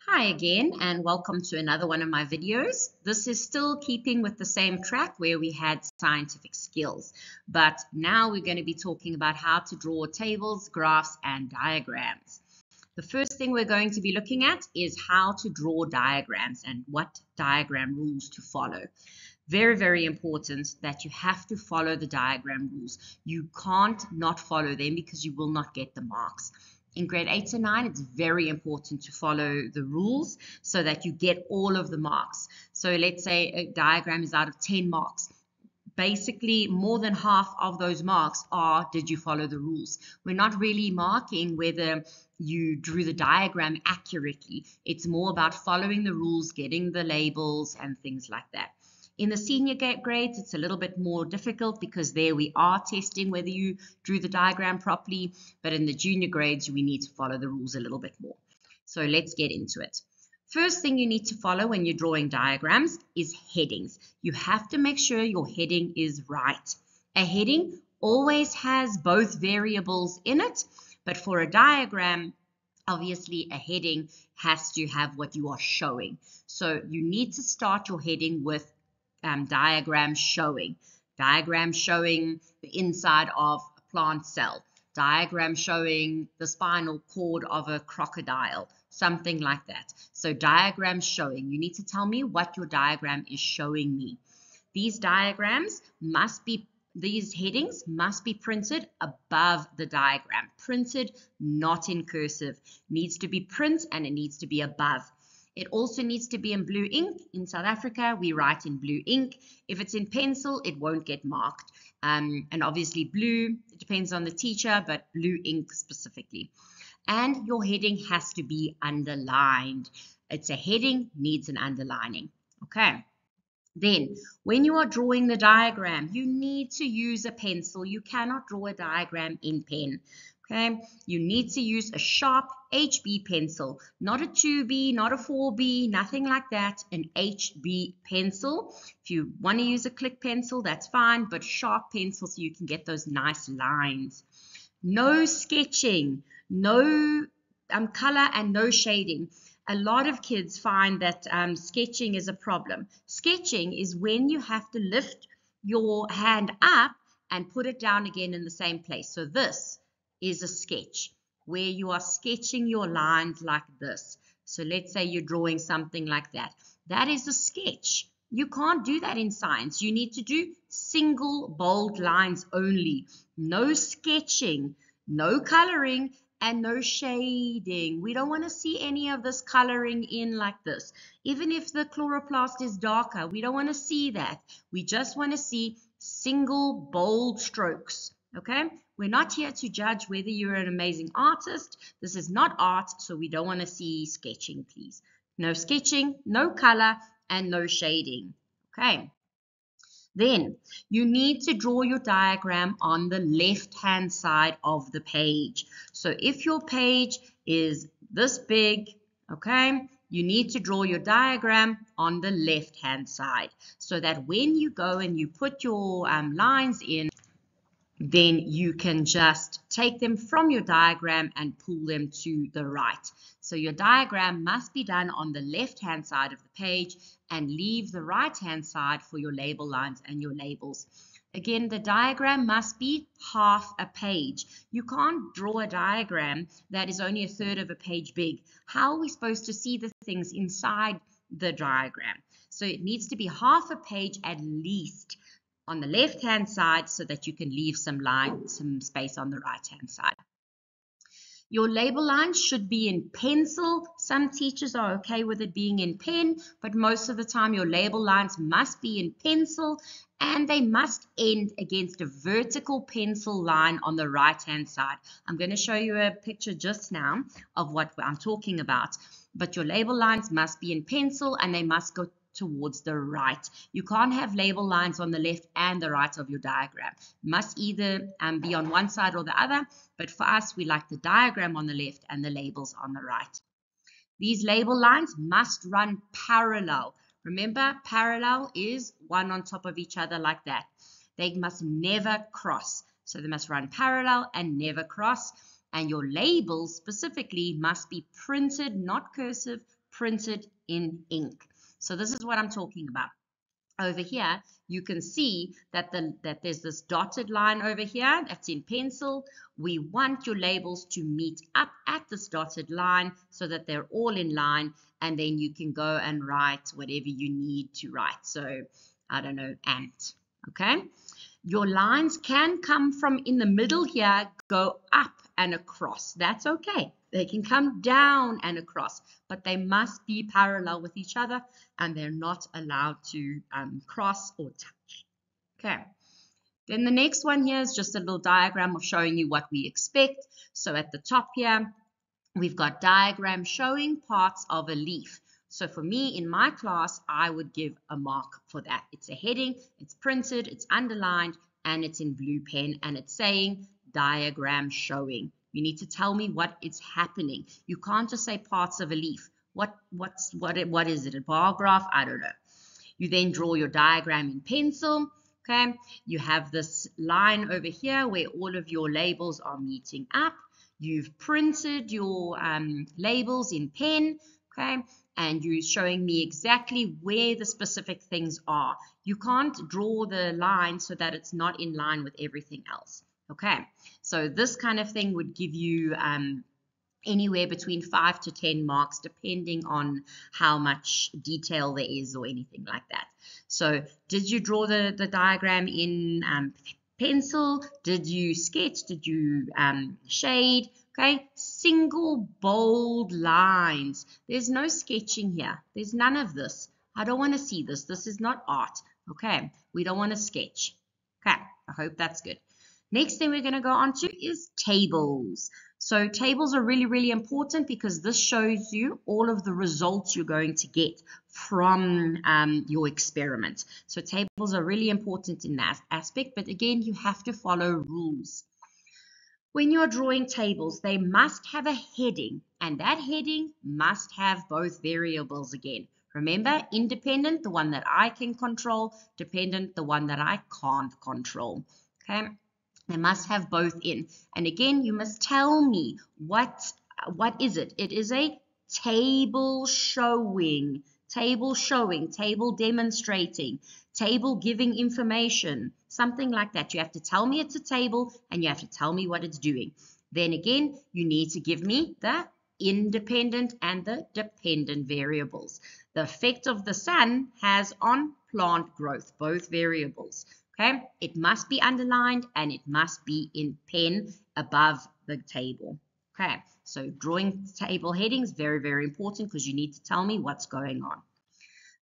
Hi again, and welcome to another one of my videos. This is still keeping with the same track where we had scientific skills, but now we're going to be talking about how to draw tables, graphs, and diagrams. The first thing we're going to be looking at is how to draw diagrams and what diagram rules to follow. Very, very important that you have to follow the diagram rules. You can't not follow them because you will not get the marks. In grade 8 to 9, it's very important to follow the rules so that you get all of the marks. So let's say a diagram is out of 10 marks. Basically, more than half of those marks are, did you follow the rules? We're not really marking whether you drew the diagram accurately. It's more about following the rules, getting the labels, and things like that. In the senior grades, it's a little bit more difficult because there we are testing whether you drew the diagram properly, but in the junior grades, we need to follow the rules a little bit more. So let's get into it. First thing you need to follow when you're drawing diagrams is headings. You have to make sure your heading is right. A heading always has both variables in it, but for a diagram, obviously a heading has to have what you are showing. So you need to start your heading with diagram showing the inside of a plant cell, diagram showing the spinal cord of a crocodile, something like that. So diagram showing, you need to tell me what your diagram is showing me. These headings must be printed above the diagram. Printed, not in cursive. Needs to be print and it needs to be above. It also needs to be in blue ink. In South Africa, we write in blue ink. If it's in pencil, it won't get marked. And obviously blue, it depends on the teacher, but blue ink specifically. And your heading has to be underlined. It's a heading, needs an underlining. Okay. Then, when you are drawing the diagram, you need to use a pencil. You cannot draw a diagram in pen. Okay, you need to use a sharp HB pencil, not a 2B, not a 4B, nothing like that, an HB pencil. If you want to use a click pencil, that's fine, but sharp pencil so you can get those nice lines. No sketching, no color and no shading. A lot of kids find that sketching is a problem. Sketching is when you have to lift your hand up and put it down again in the same place. So this is a sketch where you are sketching your lines like this. So let's say you're drawing something like that. That is a sketch. You can't do that in science. You need to do single bold lines only. No sketching, no coloring, and no shading. We don't want to see any of this coloring in like this. Even if the chloroplast is darker, we don't want to see that. We just want to see single bold strokes. Okay? We're not here to judge whether you're an amazing artist. This is not art, so we don't want to see sketching, please. No sketching, no color, and no shading. Okay. Then you need to draw your diagram on the left-hand side of the page. So if your page is this big, okay, you need to draw your diagram on the left-hand side so that when you go and you put your lines in, then you can just take them from your diagram and pull them to the right. So your diagram must be done on the left-hand side of the page and leave the right-hand side for your label lines and your labels. Again, the diagram must be half a page. You can't draw a diagram that is only a third of a page big. How are we supposed to see the things inside the diagram? So it needs to be half a page at least on the left-hand side so that you can leave some space on the right-hand side. Your label lines should be in pencil. Some teachers are okay with it being in pen, but most of the time your label lines must be in pencil and they must end against a vertical pencil line on the right-hand side. I'm going to show you a picture just now of what I'm talking about, but your label lines must be in pencil and they must go towards the right. You can't have label lines on the left and the right of your diagram. Must either be on one side or the other, but for us, we like the diagram on the left and the labels on the right. These label lines must run parallel. Remember, parallel is one on top of each other like that. They must never cross. So they must run parallel and never cross. And your labels specifically must be printed, not cursive, printed in ink. So this is what I'm talking about. Over here, you can see that there's this dotted line over here that's in pencil. We want your labels to meet up at this dotted line so that they're all in line, and then you can go and write whatever you need to write. So, I don't know, ant, okay? Your lines can come from in the middle here, go up and across. That's okay. They can come down and across, but they must be parallel with each other, and they're not allowed to cross or touch. Okay. Then the next one here is just a little diagram of showing you what we expect. So at the top here, we've got diagram showing parts of a leaf. So for me, in my class, I would give a mark for that. It's a heading, it's printed, it's underlined, and it's in blue pen, and it's saying diagram showing. You need to tell me what is happening. You can't just say parts of a leaf. What is it? A bar graph? I don't know. You then draw your diagram in pencil. Okay. You have this line over here where all of your labels are meeting up. You've printed your labels in pen. Okay. And you're showing me exactly where the specific things are. You can't draw the line so that it's not in line with everything else. Okay, so this kind of thing would give you anywhere between 5 to 10 marks depending on how much detail there is or anything like that. So did you draw the diagram in pencil? Did you sketch? Did you shade? Okay, single bold lines. There's no sketching here. There's none of this. I don't want to see this. This is not art. Okay, we don't want to sketch. Okay, I hope that's good. Next thing we're going to go on to is tables. So tables are really, really important because this shows you all of the results you're going to get from your experiment. So tables are really important in that aspect, but again, you have to follow rules. When you're drawing tables, they must have a heading, and that heading must have both variables again. Remember, independent, the one that I can control, dependent, the one that I can't control. Okay, they must have both in. And again, you must tell me what is it? It is a table showing, table demonstrating, table giving information, something like that. You have to tell me it's a table and you have to tell me what it's doing. Then again, you need to give me the independent and the dependent variables. The effect of the sun has on plant growth, both variables. Okay, it must be underlined and it must be in pen above the table. Okay, so drawing table headings, very, very important because you need to tell me what's going on.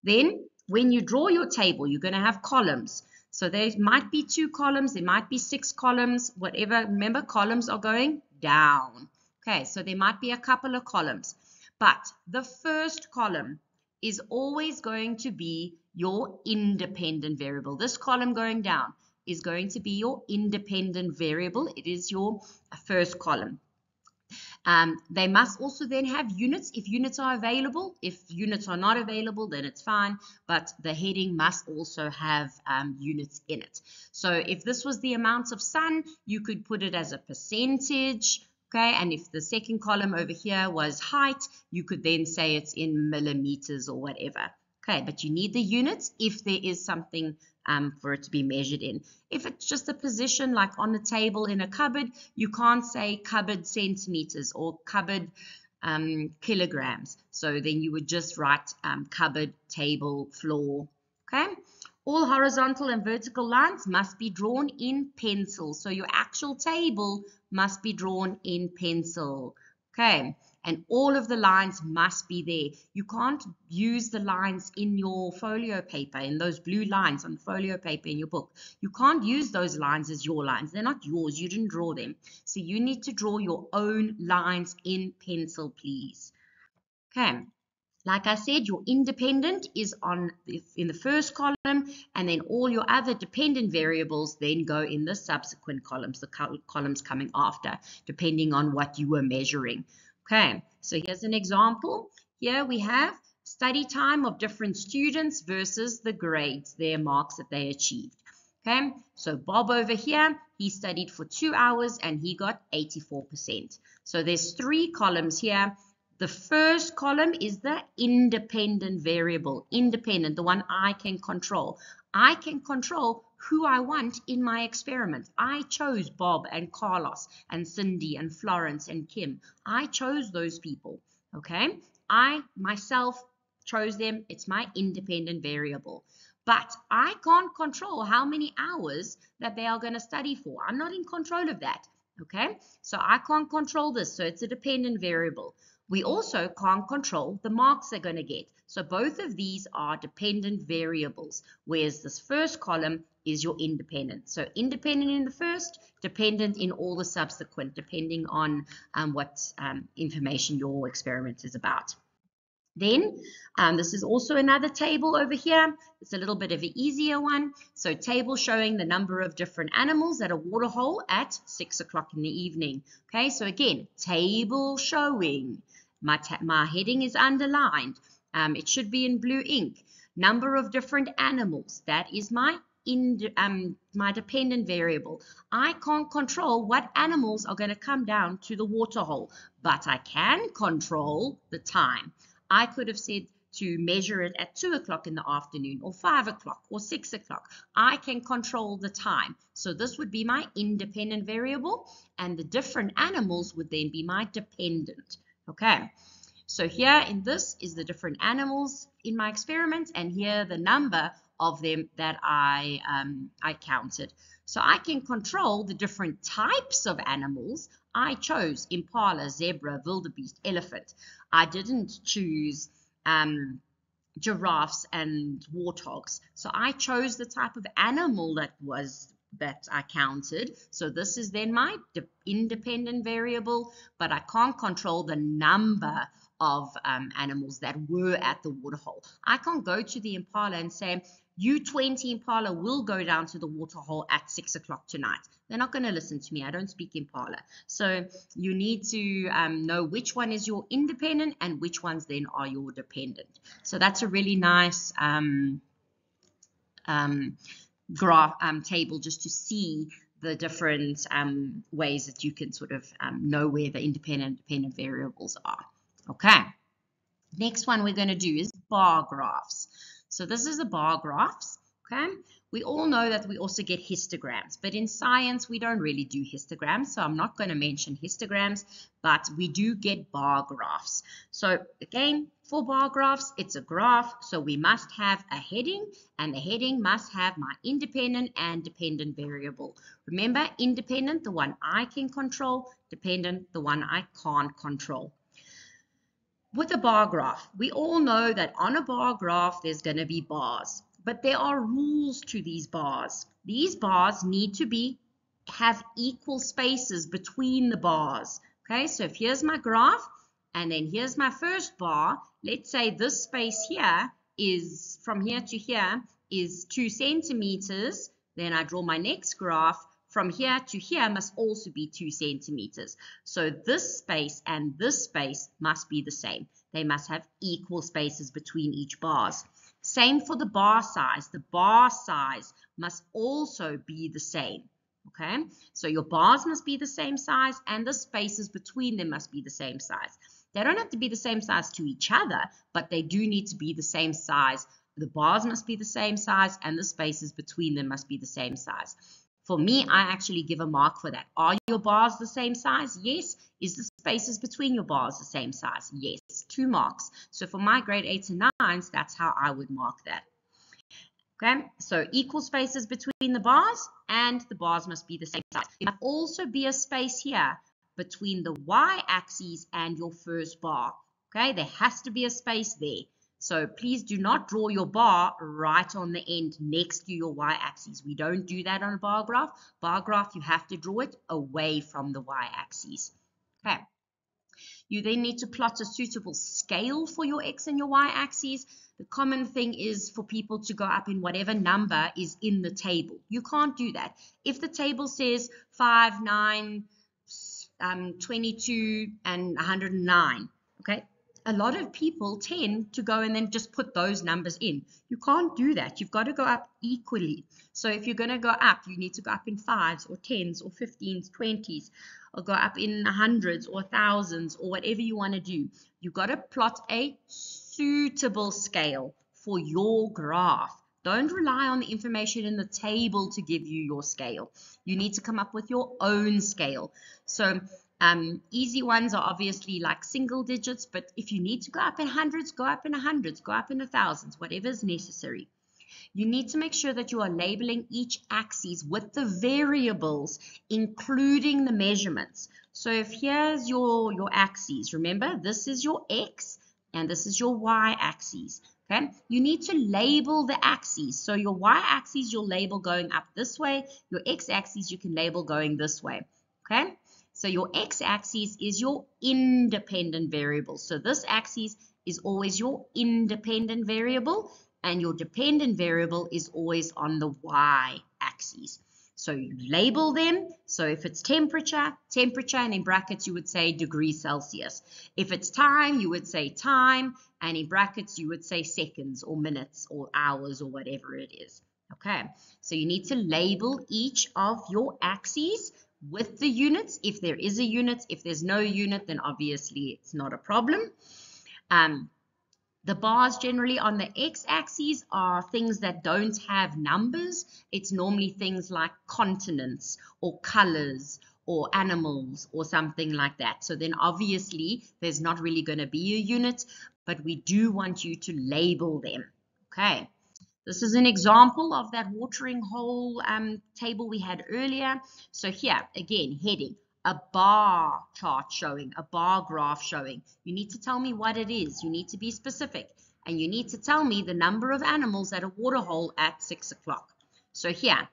Then when you draw your table, you're going to have columns. So there might be 2 columns, there might be 6 columns, whatever. Remember, columns are going down. Okay, so there might be a couple of columns. But the first column is always going to be your independent variable. This column going down is going to be your independent variable. It is your first column. They must also then have units if units are available. If units are not available, then it's fine, but the heading must also have units in it. So if this was the amount of sun, you could put it as a percentage, okay? And if the second column over here was height, you could then say it's in millimeters or whatever. Okay, but you need the units if there is something for it to be measured in. If it's just a position like on the table in a cupboard, you can't say cupboard centimeters or cupboard kilograms. So then you would just write cupboard, table, floor. Okay. All horizontal and vertical lines must be drawn in pencil. So your actual table must be drawn in pencil. Okay. And all of the lines must be there. You can't use the lines in your folio paper, in those blue lines on folio paper in your book. You can't use those lines as your lines. They're not yours. You didn't draw them. So you need to draw your own lines in pencil, please. Okay. Like I said, your independent is in the first column, and then all your other dependent variables then go in the subsequent columns, the columns coming after, depending on what you were measuring. Okay, so here's an example. Here we have study time of different students versus the grades, their marks that they achieved. Okay, so Bob over here, he studied for 2 hours and he got 84%. So there's 3 columns here. The first column is the independent variable, independent, the one I can control. I can control who I want in my experiment. I chose Bob and Carlos and Cindy and Florence and Kim. I chose those people, okay? I myself chose them. It's my independent variable. But I can't control how many hours that they are going to study for. I'm not in control of that, okay? So I can't control this, so it's a dependent variable. We also can't control the marks they're going to get. So both of these are dependent variables, whereas this first column is your independent. So independent in the first, dependent in all the subsequent, depending on what information your experiment is about. Then this is also another table over here. It's a little bit of an easier one. So table showing the number of different animals at a water hole at 6 o'clock in the evening. Okay, so again, table showing. My heading is underlined. It should be in blue ink. Number of different animals. That is my dependent variable. I can't control what animals are going to come down to the water hole, but I can control the time. I could have said to measure it at 2 o'clock in the afternoon or 5 o'clock or 6 o'clock. I can control the time. So this would be my independent variable, and the different animals would then be my dependent. Okay, so here in this is the different animals in my experiment, and here the number of them that I counted. So I can control the different types of animals. I chose impala, zebra, wildebeest, elephant. I didn't choose giraffes and warthogs. So I chose the type of animal that I counted. So this is then my independent variable, but I can't control the number of animals that were at the waterhole. I can't go to the impala and say, you 20 impala will go down to the waterhole at 6 o'clock tonight. They're not going to listen to me. I don't speak impala. So you need to know which one is your independent and which ones then are your dependent. So that's a really nice graph table just to see the different ways that you can sort of know where the independent and dependent variables are. Okay. Next one we're going to do is bar graphs. So this is a bar graphs. Okay. We all know that we also get histograms, but in science we don't really do histograms, so I'm not going to mention histograms, but we do get bar graphs. So again, for bar graphs, it's a graph, so we must have a heading, and the heading must have my independent and dependent variable. Remember, independent, the one I can control, dependent, the one I can't control. With a bar graph, we all know that on a bar graph there's going to be bars. But there are rules to these bars. These bars need to have equal spaces between the bars. Okay, so if here's my graph, and then here's my first bar, let's say this space here is, from here to here, is 2 centimeters. Then I draw my next graph. From here to here must also be 2 centimeters. So this space and this space must be the same. They must have equal spaces between each bars. Same for the bar size. The bar size must also be the same. Okay, so your bars must be the same size and the spaces between them must be the same size. They don't have to be the same size to each other, but they do need to be the same size. The bars must be the same size and the spaces between them must be the same size. For me, I actually give a mark for that. Are your bars the same size? Yes. Is the spaces between your bars the same size? Yes. 2 marks. So for my grade 8s and 9s, that's how I would mark that. Okay, so equal spaces between the bars, and the bars must be the same size. There must also be a space here between the y-axis and your first bar. Okay, there has to be a space there. So please do not draw your bar right on the end next to your y-axis. We don't do that on a bar graph. Bar graph, you have to draw it away from the y-axis. Okay. You then need to plot a suitable scale for your x and your y-axis. The common thing is for people to go up in whatever number is in the table. You can't do that. If the table says 5, 9, 22, and 109, okay, a lot of people tend to go and then just put those numbers in. You can't do that. You've got to go up equally. So if you're going to go up, you need to go up in 5s or 10s or 15s, 20s, or go up in hundreds or thousands or whatever you want to do. You've got to plot a suitable scale for your graph. Don't rely on the information in the table to give you your scale. You need to come up with your own scale. So easy ones are obviously like single digits, but if you need to go up in hundreds, go up in hundreds, go up in thousands, whatever is necessary. You need to make sure that you are labeling each axis with the variables, including the measurements. So if here's your axes, remember this is your X and this is your Y axis. Okay, you need to label the axes. So your y-axis you'll label going up this way. Your x-axis you can label going this way. Okay, so your x-axis is your independent variable. So this axis is always your independent variable, and your dependent variable is always on the y-axis. So you label them. So if it's temperature, and in brackets you would say degrees Celsius. If it's time, you would say time, and in brackets you would say seconds or minutes or hours or whatever it is. Okay, so you need to label each of your axes with the units. If there is a unit, if there's no unit, then obviously it's not a problem. The bars generally on the x-axis are things that don't have numbers. It's normally things like continents or colors or animals or something like that. So then obviously there's not really going to be a unit, but we do want you to label them. Okay. This is an example of that watering hole table we had earlier. So here, again, heading. A bar chart showing, a bar graph showing. You need to tell me what it is. You need to be specific. And you need to tell me the number of animals at a water hole at 6 o'clock. So here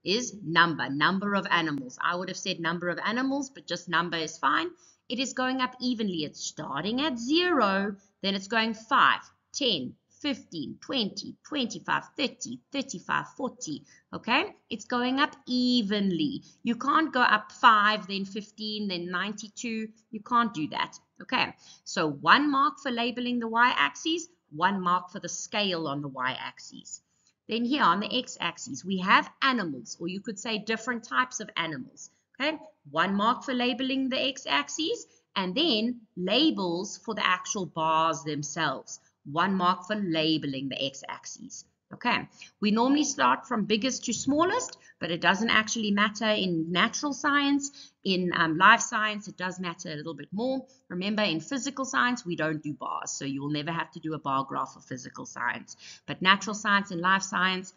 is number of animals. I would have said number of animals, but just number is fine. It is going up evenly. It's starting at 0, then it's going 5, 10, 15, 20, 25, 30, 35, 40, okay? It's going up evenly. You can't go up 5, then 15, then 92. You can't do that, okay? So 1 mark for labeling the y-axis, 1 mark for the scale on the y-axis. Then here on the x-axis, we have animals, or you could say different types of animals, okay? 1 mark for labeling the x-axis, and then labels for the actual bars themselves. 1 mark for labeling the x-axis. Okay, we normally start from biggest to smallest, but it doesn't actually matter in natural science. In life science, it does matter a little bit more. Remember, in physical science, we don't do bars, so you will never have to do a bar graph for physical science. But natural science and life science,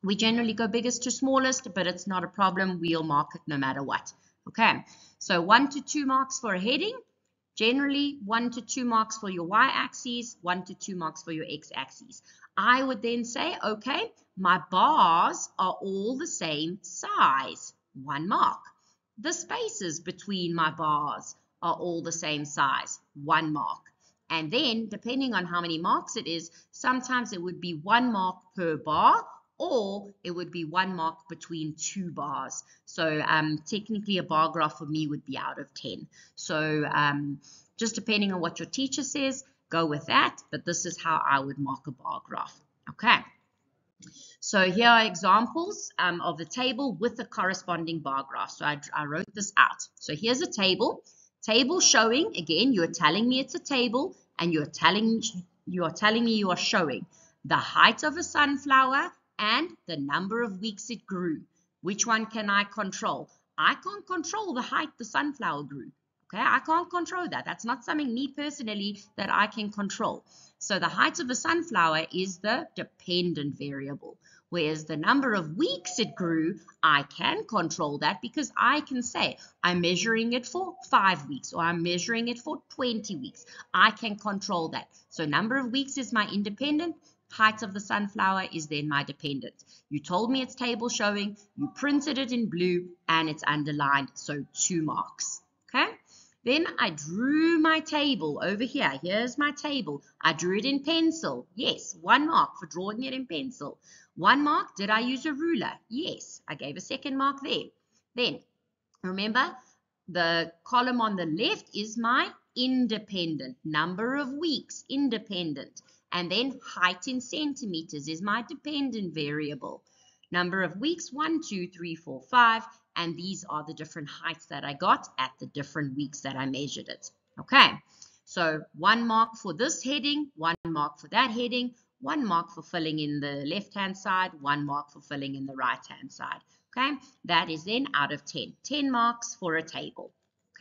we generally go biggest to smallest, but it's not a problem. We'll mark it no matter what. Okay, so 1 to 2 marks for a heading. Generally, 1 to 2 marks for your y-axis, 1 to 2 marks for your x-axis. I would then say, okay, my bars are all the same size, 1 mark. The spaces between my bars are all the same size, 1 mark. And then, depending on how many marks it is, sometimes it would be 1 mark per bar, or it would be 1 mark between 2 bars. So technically a bar graph for me would be out of 10. So just depending on what your teacher says, go with that. But this is how I would mark a bar graph. Okay. So here are examples of the table with the corresponding bar graph. So I wrote this out. So here's a table. Table showing, again, you're telling me it's a table, and you are telling me you are showing the height of a sunflower and the number of weeks it grew. Which one can I control? I can't control the height the sunflower grew. Okay, I can't control that. That's not something me personally that I can control. So the height of a sunflower is the dependent variable, whereas the number of weeks it grew, I can control that because I can say I'm measuring it for 5 weeks or I'm measuring it for 20 weeks. I can control that. So number of weeks is my independent. Height of the sunflower is then my dependent. You told me it's table showing, you printed it in blue, and it's underlined, so 2 marks. Okay? Then I drew my table over here. Here's my table. I drew it in pencil. Yes, 1 mark for drawing it in pencil. 1 mark, did I use a ruler? Yes, I gave a 2nd mark there. Then, remember, the column on the left is my independent. Number of weeks, independent. And then height in centimeters is my dependent variable. Number of weeks, 1, 2, 3, 4, 5. And these are the different heights that I got at the different weeks that I measured it. Okay, so 1 mark for this heading, 1 mark for that heading, 1 mark for filling in the left-hand side, 1 mark for filling in the right-hand side. Okay, that is then out of 10. 10 marks for a table.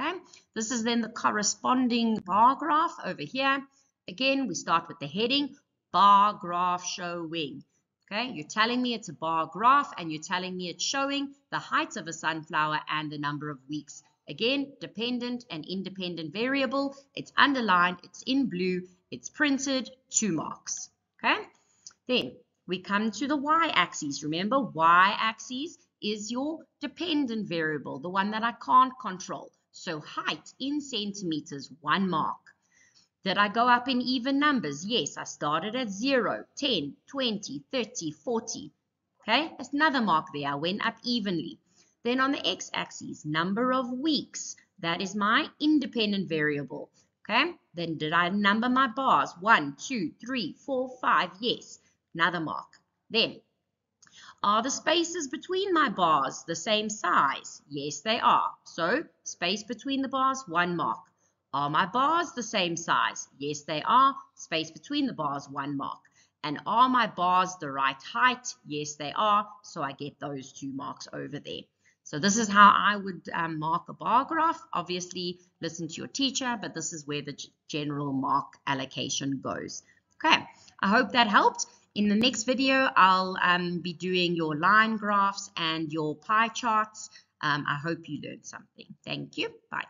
Okay, this is then the corresponding bar graph over here. Again, we start with the heading, bar graph showing. Okay, you're telling me it's a bar graph and you're telling me it's showing the height of a sunflower and the number of weeks. Again, dependent and independent variable. It's underlined, it's in blue, it's printed, 2 marks. Okay, then we come to the y-axis. Remember, y-axis is your dependent variable, the one that I can't control. So height in centimeters, 1 mark. Did I go up in even numbers? Yes, I started at 0, 10, 20, 30, 40. Okay, that's another mark there. I went up evenly. Then on the x-axis, number of weeks. That is my independent variable. Okay, then did I number my bars? 1, 2, 3, 4, 5. Yes, another mark. Then, are the spaces between my bars the same size? Yes, they are. So, space between the bars, 1 mark. Are my bars the same size? Yes, they are. Space between the bars, 1 mark. And are my bars the right height? Yes, they are. So I get those 2 marks over there. So this is how I would mark a bar graph. Obviously, listen to your teacher, but this is where the general mark allocation goes. Okay, I hope that helped. In the next video, I'll be doing your line graphs and your pie charts. I hope you learned something. Thank you. Bye.